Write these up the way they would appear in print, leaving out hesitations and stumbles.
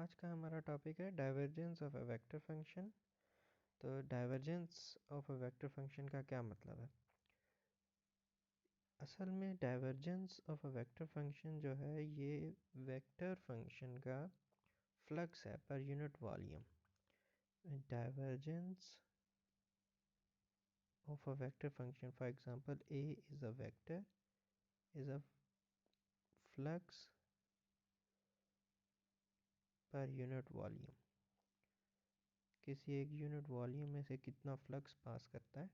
आज का हमारा टॉपिक है divergence of a vector function. तो divergence of a vector function का क्या मतलब है? असल में divergence of a vector function जो है ये वेक्टर फंक्शन का फ्लक्स है per unit volume. Divergence of a vector function, for example A is a vector, is a flux per unit volume. किसी एक यूनिट वॉल्यूम में से कितना फ्लक्स पास करता है,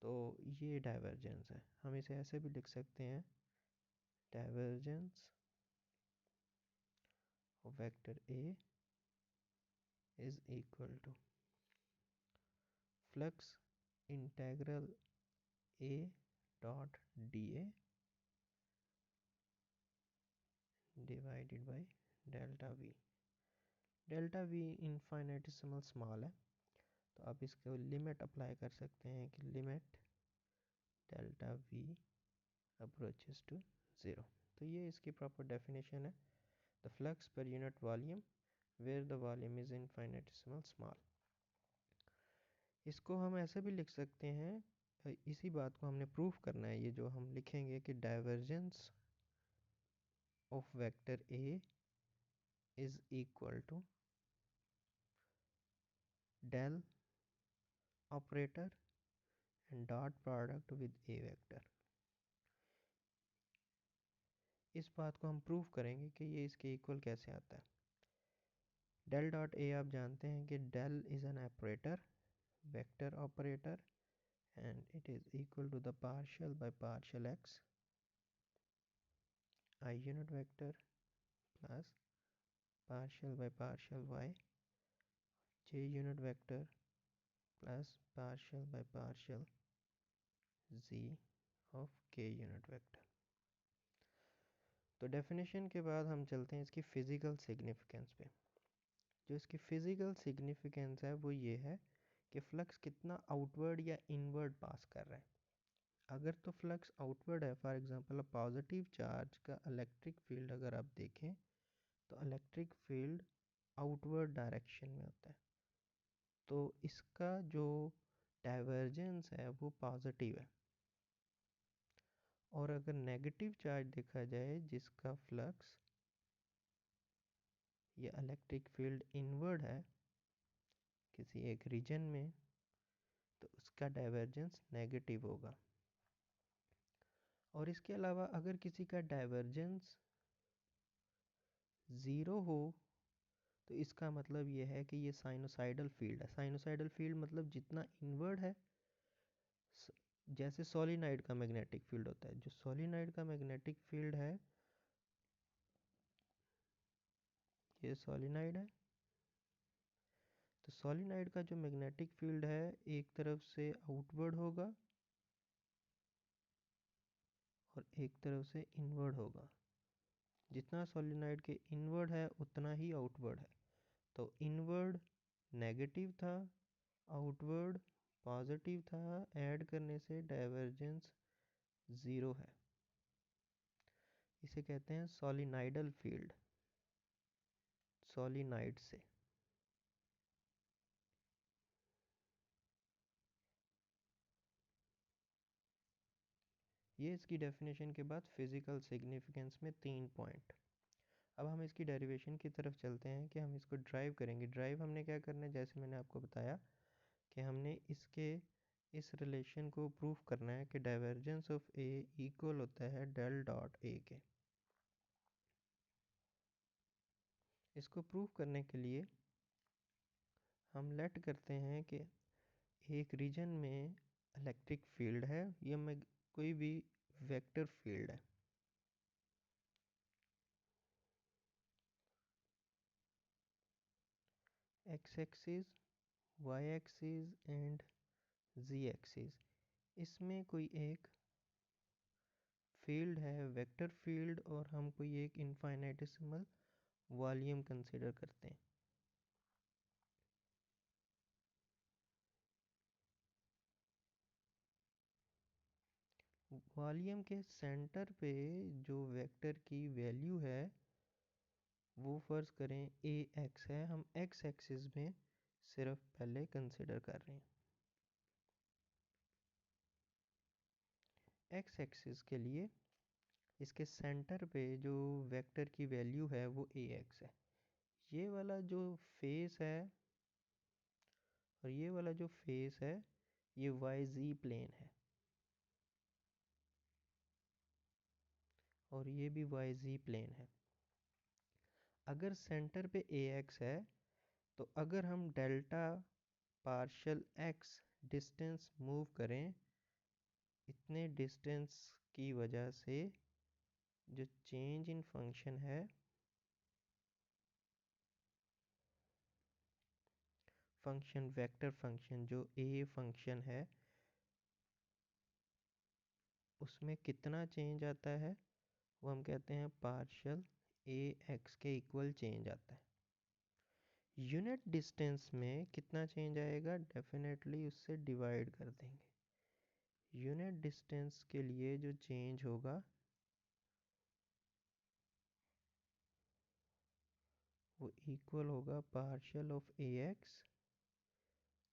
तो ये डाइवर्जेंस है। हम इसे ऐसे भी लिख सकते हैं, divergence of vector A is equal to flux integral A dot D A divided by delta V. Delta V infinitesimal small है, तो आप इसको लिमिट अप्लाई कर सकते हैं कि limit delta we approaches to zero. तो ये इसकी प्रॉपर डेफिनेशन है, the flux per unit volume where the volume is infinitesimal small. इसको हम ऐसे भी लिख सकते हैं, इसी बात को हमने प्रूफ करना है। ये जो हम लिखेंगे कि divergence of vector A is equal to del operator and dot product with a vector. इस बात को हम प्रूफ करेंगे कि ये इसके इक्वल कैसे आता है। डेल डॉट ए आप जानते हैं कि del is an operator, vector operator, and it is equal to the partial by partial x I unit vector plus partial by partial y j unit vector plus partial by partial z of k unit vector। तो definition के बाद हम चलते हैं इसकी physical significance पे। जो इसकी फिजिकल सिग्निफिकेंस है वो ये है कि फ्लक्स कितना आउटवर्ड या इनवर्ड पास कर रहा है। अगर तो फ्लक्स आउटवर्ड है, फॉर एग्जांपल पॉजिटिव चार्ज का इलेक्ट्रिक फील्ड अगर आप देखें तो इलेक्ट्रिक फील्ड आउटवर्ड डायरेक्शन में होता है, तो इसका जो डाइवर्जेंस है वो पॉजिटिव है। और अगर नेगेटिव चार्ज देखा जाए जिसका फ्लक्स या इलेक्ट्रिक फील्ड इनवर्ड है किसी एक रीजन में, तो उसका डाइवर्जेंस नेगेटिव होगा। और इसके अलावा अगर किसी का डाइवर्जेंस ज़ीरो हो तो इसका मतलब ये है कि ये साइनोसाइडल फील्ड है। साइनोसाइडल फील्ड मतलब जितना इनवर्ड है, जैसे सोलिनॉइड का मैग्नेटिक फील्ड होता है। जो सोलिनॉइड का मैग्नेटिक फील्ड है, ये सोलिनॉइड है, तो सोलिनॉइड का जो मैग्नेटिक फील्ड है एक तरफ से आउटवर्ड होगा और एक तरफ से इनवर्ड होगा। जितना सोलिनॉइड के इनवर्ड है उतना ही आउटवर्ड है। तो इनवर्ड नेगेटिव था, आउटवर्ड पॉजिटिव था, ऐड करने से डाइवर्जेंस ज़ीरो है। इसे कहते हैं सोलिनॉइडल फील्ड, सोलिनॉइड से। ये इसकी डेफिनेशन के बाद फिजिकल सिग्निफिकेंस में 3 पॉइंट। अब हम इसकी डेरिवेशन की तरफ चलते हैं कि हम इसको ड्राइव करेंगे। ड्राइव हमने क्या करना है, जैसे मैंने आपको बताया कि हमने इसके इस रिलेशन को प्रूफ करना है कि डाइवर्जेंस ऑफ ए इक्वल होता है डेल डॉट ए के। इसको प्रूफ करने के लिए हम लेट करते हैं कि एक रीजन में इलेक्ट्रिक फील्ड है या मैं कोई भी वेक्टर फील्ड है। X axis, Y axis and Z axis, इसमें कोई एक फील्ड है, वेक्टर फील्ड, और हम कोई एक इनफाइनेटिसिमल वॉल्यूम कंसीडर करते हैं। वॉल्यूम के सेंटर पे जो वेक्टर की वैल्यू है वो फ़र्ज़ करें ए एक्स है, हम एक्स एक्सिस में सिर्फ पहले कंसिडर कर रहे हैं। एक्स एक्सिस के लिए इसके सेंटर पे जो वेक्टर की वैल्यू है वो ए एक्स है। ये वाला जो फेस है और ये वाला जो फेस है ये वाई जी प्लेन है और ये भी वाई जी प्लेन है। अगर सेंटर पे ए एक्स है तो अगर हम delta partial x distance move करें, इतने डिस्टेंस की वजह से जो चेंज इन फंक्शन है फंक्शन वेक्टर फंक्शन जो ए फंक्शन है उसमें कितना चेंज आता है वो हम कहते हैं पार्शियल ए एक्स के इक्वल चेंज आता है। यूनिट डिस्टेंस में कितना चेंज आएगा, डेफिनेटली उससे डिवाइड कर देंगे। यूनिट डिस्टेंस के लिए जो चेंज होगा वो इक्वल होगा partial of a x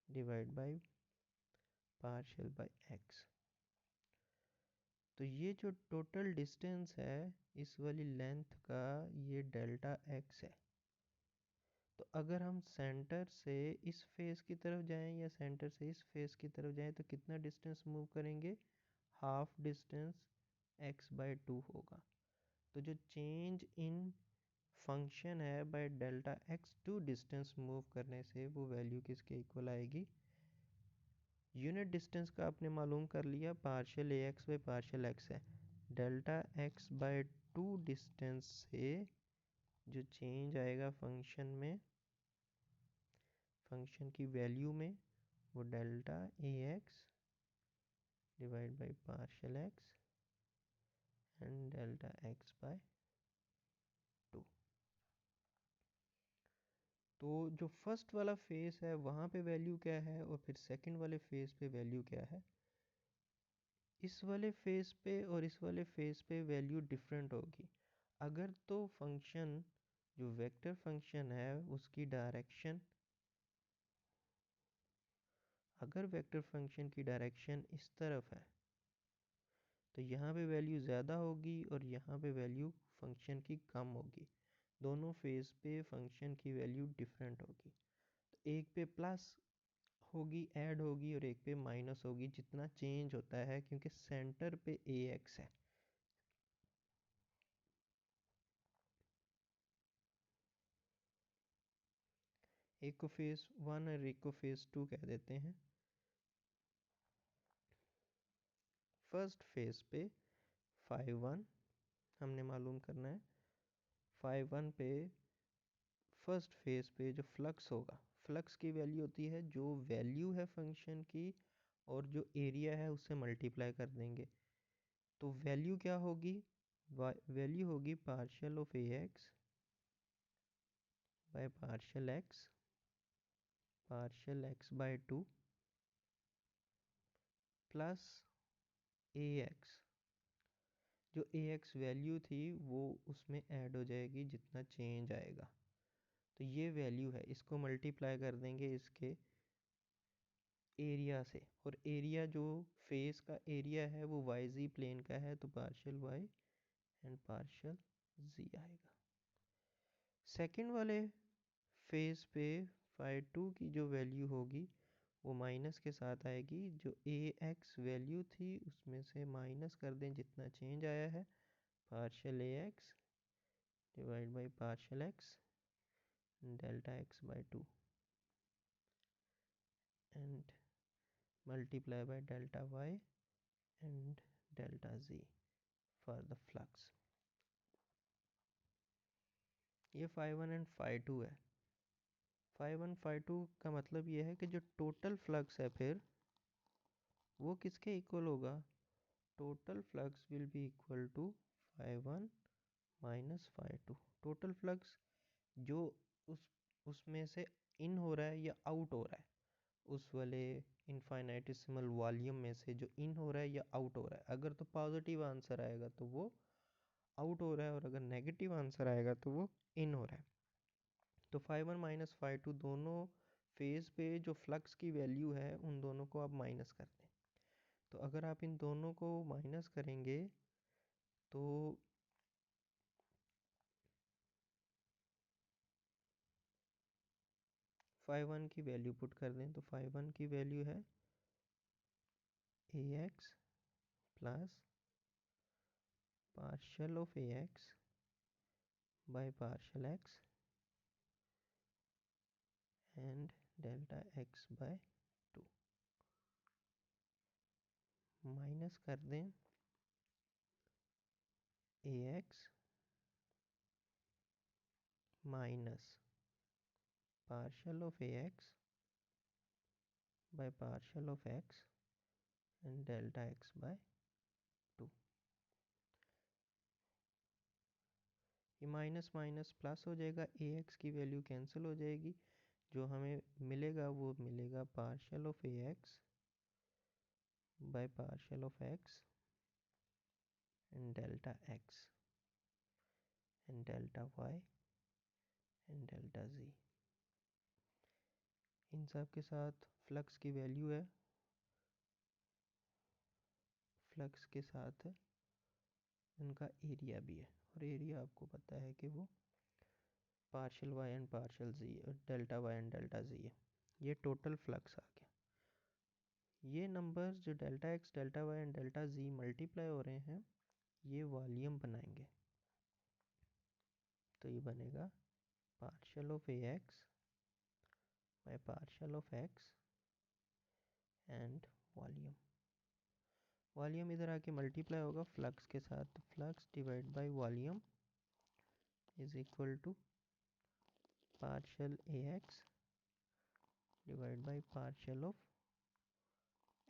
divide by partial by x. तो ये जो टोटल डिस्टेंस है इस वाली लेंथ का ये डेल्टा एक्स है। तो अगर हम सेंटर से इस फेस की तरफ जाएं या सेंटर से इस फेस की तरफ जाएं तो कितना डिस्टेंस मूव करेंगे, हाफ डिस्टेंस x बाई 2 होगा। तो जो चेंज इन फंक्शन है by delta x to distance move करने से वो वैल्यू किसके इक्वल आएगी, यूनिट डिस्टेंस का आपने मालूम कर लिया, partial a x by partial x है। डेल्टा एक्स बाय 2 डिस्टेंस से जो चेंज आएगा फंक्शन में, फंक्शन की वैल्यू में, वो delta a x divide by partial x and delta x by 2। तो जो फर्स्ट वाला फेस है वहाँ पे वैल्यू क्या है और फिर सेकंड वाले फेस पे वैल्यू क्या है, इस वाले फेस पे और इस वाले फेस पे वैल्यू डिफरेंट होगी। अगर तो फंक्शन जो वेक्टर फंक्शन है उसकी डायरेक्शन, अगर वेक्टर फंक्शन की डायरेक्शन इस तरफ है तो यहाँ पे वैल्यू ज़्यादा होगी और यहाँ पे वैल्यू फंक्शन की कम होगी। दोनों फेस पे फंक्शन की वैल्यू डिफरेंट होगी। तो एक पे प्लस होगी ऐड होगी और एक पे माइनस होगी जितना चेंज होता है, क्योंकि सेंटर पे ए एक्स है। एक को फेस 1 और एक को फेस 2 कह देते हैं। फर्स्ट फेस पे 5 1 हमने मालूम करना है। 5 1 पे फर्स्ट फेस पे जो फ्लक्स होगा, फ्लक्स की वैल्यू होती है जो वैल्यू है फंक्शन की और जो एरिया है उससे मल्टीप्लाई कर देंगे। तो वैल्यू क्या होगी, वैल्यू होगी partial of a x by partial x by 2 plus a x, जो ए एक्स वैल्यू थी वो उसमें ऐड हो जाएगी जितना चेंज आएगा। तो ये वैल्यू है, इसको मल्टीप्लाई कर देंगे इसके एरिया से, और एरिया जो फेस का एरिया है वो वाई जी प्लेन का है, तो पार्शियल वाई एंड पार्शियल जी आएगा। सेकंड वाले फेस पे 5 2 की जो वैल्यू होगी वो माइनस के साथ आएगी। जो ए एक्स वैल्यू थी उसमें से माइनस कर दें जितना चेंज आया है, partial a x divide by partial x delta x by 2 and multiply by delta y and delta z for the flux. ये 5 1 एंड 5 2 है। 5 1 5 2 का मतलब ये है कि जो टोटल फ्लक्स है फिर वो किसके इक्वल होगा, total flux will be equal to 5 1 minus 5 2। Total flux जो उसमें से इन हो रहा है या आउट हो रहा है, उस वाले इनफाइनाइटिसिमल वॉल्यूम में से जो इन हो रहा है या आउट हो रहा है। अगर तो पॉजिटिव आंसर आएगा तो वो आउट हो रहा है और अगर नेगेटिव आंसर आएगा तो वो इन हो रहा है। तो φ1 माइनस φ2 दोनों फेज पे जो फ्लक्स की वैल्यू है उन दोनों को आप माइनस कर दें। तो अगर आप इन दोनों को माइनस करेंगे तो φ1 की वैल्यू पुट कर दें तो φ1 की वैल्यू है ax plus partial of ax by partial x and delta x by 2 minus कर दें ax minus partial of ax by partial of x and delta x by 2। ये माइनस माइनस प्लस हो जाएगा, ax की value cancel हो जाएगी, जो हमें मिलेगा वो मिलेगा partial of ax by partial of x and delta x and delta y and delta z। इन सब के साथ फ्लक्स की वैल्यू है, फ्लक्स के साथ उनका एरिया भी है, और एरिया आपको पता है कि वो partial y and partial z delta y and delta z है। ये टोटल फ्लक्स आ गया। ये नंबर्स जो delta x delta y and delta z multiply हो रहे हैं ये वॉल्यूम बनाएंगे। तो ये बनेगा partial of ax by partial of x and volume. Volume इधर आके मल्टीप्लाई होगा फ्लक्स के साथ, तो flux divide by volume is equal to partial ax divide by partial of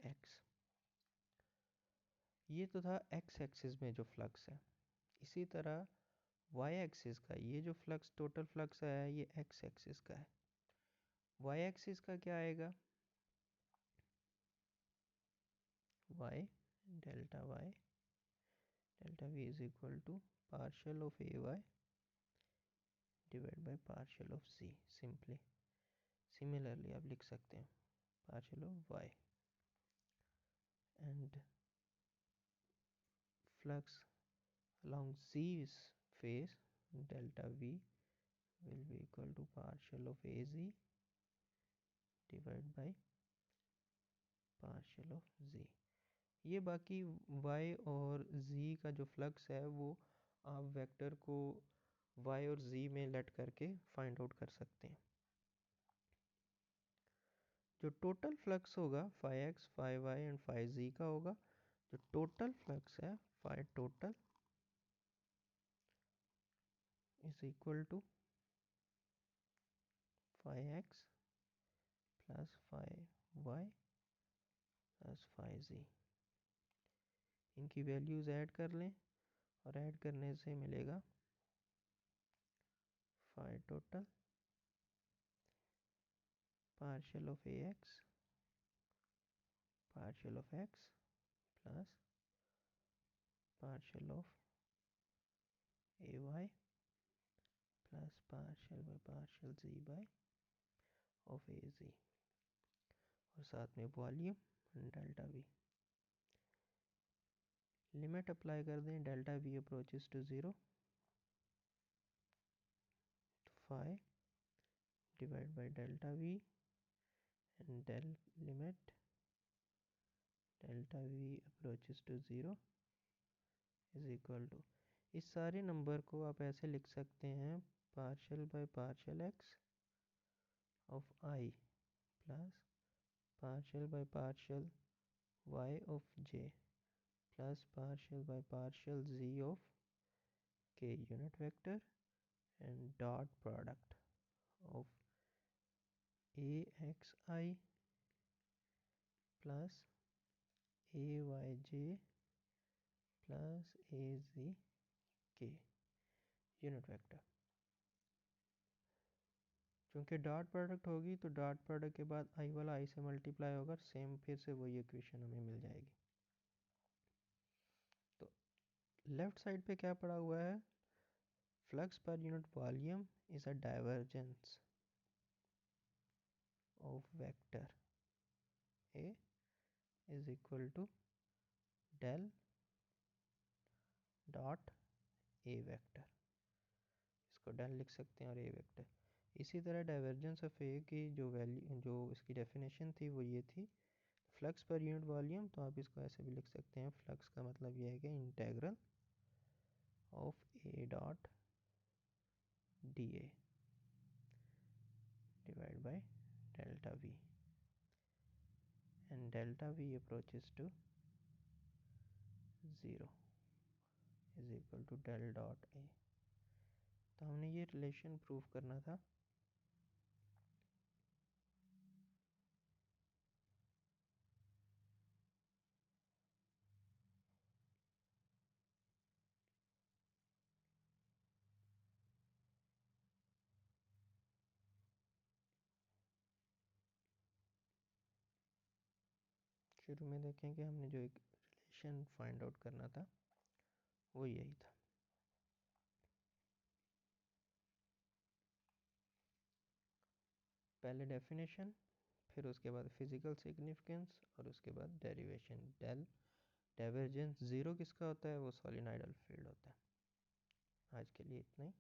x। ये तो था x एक्सिस में जो फ्लक्स है। इसी तरह y एक्सिस का ये जो फ्लक्स टोटल फ्लक्स आया है ये x एक्सिस का है। y एक्सिस का क्या आएगा, y delta v is equal to partial of ay divide by partial of c। Similarly आप लिख सकते हैं partial of y and flux along C's phase delta V will be equal to partial of AZ divided by partial of Z। ये बाकी y और z का जो flux है वो आप वेक्टर को y और z में लेट करके फाइंड आउट कर सकते हैं। जो टोटल फ्लक्स होगा phi x phi y and phi z का होगा। जो टोटल फ्लक्स है phi total is equal to phi x plus phi y plus phi z। इनकी वैल्यूज ऐड कर लें और ऐड करने से मिलेगा phi total partial of ax partial of x plus partial of ay plus partial by partial z by of az, और साथ में volume delta v। Limit apply कर दें, डेल्टा v अप्रोचेस टू 0 तो phi divide by delta v and del limit delta v approaches to 0 is equal to, इस सारे number को आप ऐसे लिख सकते हैं partial by partial x of i plus partial by partial y of j plus partial by partial z of k unit vector and dot product of axi plus ayj plus azk unit vector. क्योंकि dot product होगी तो dot product के बाद आई वाला आई से multiply होगा, same फिर से वही इक्वेशन हमें मिल जाएगी। तो लेफ्ट साइड पे क्या पड़ा हुआ है, flux per unit volume is a divergence of vector A is equal to del dot A vector, इसको डेल लिख सकते हैं और ए वेक्टर। इसी तरह डाइवर्जेंस ऑफ ए की जो वैल्यू, जो इसकी डेफिनेशन थी वो ये थी, फ्लक्स पर यूनिट वॉल्यूम, तो आप इसको ऐसे भी लिख सकते हैं, फ्लक्स का मतलब ये है कि integral of a dot D a divide by delta v, and delta we approaches to 0 is equal to del dot a. तो हमने ये रिलेशन प्रूव करना था। शुरू में देखें कि हमने जो एक रिलेशन फाइंड आउट करना था वो यही था। पहले डेफिनेशन, फिर उसके बाद फिजिकल सिग्निफिकेंस और उसके बाद डेरिवेशन। डेल डाइवर्जेंस ज़ीरो किसका होता है, वो सोलिनॉइडल फील्ड होता है। आज के लिए इतना ही।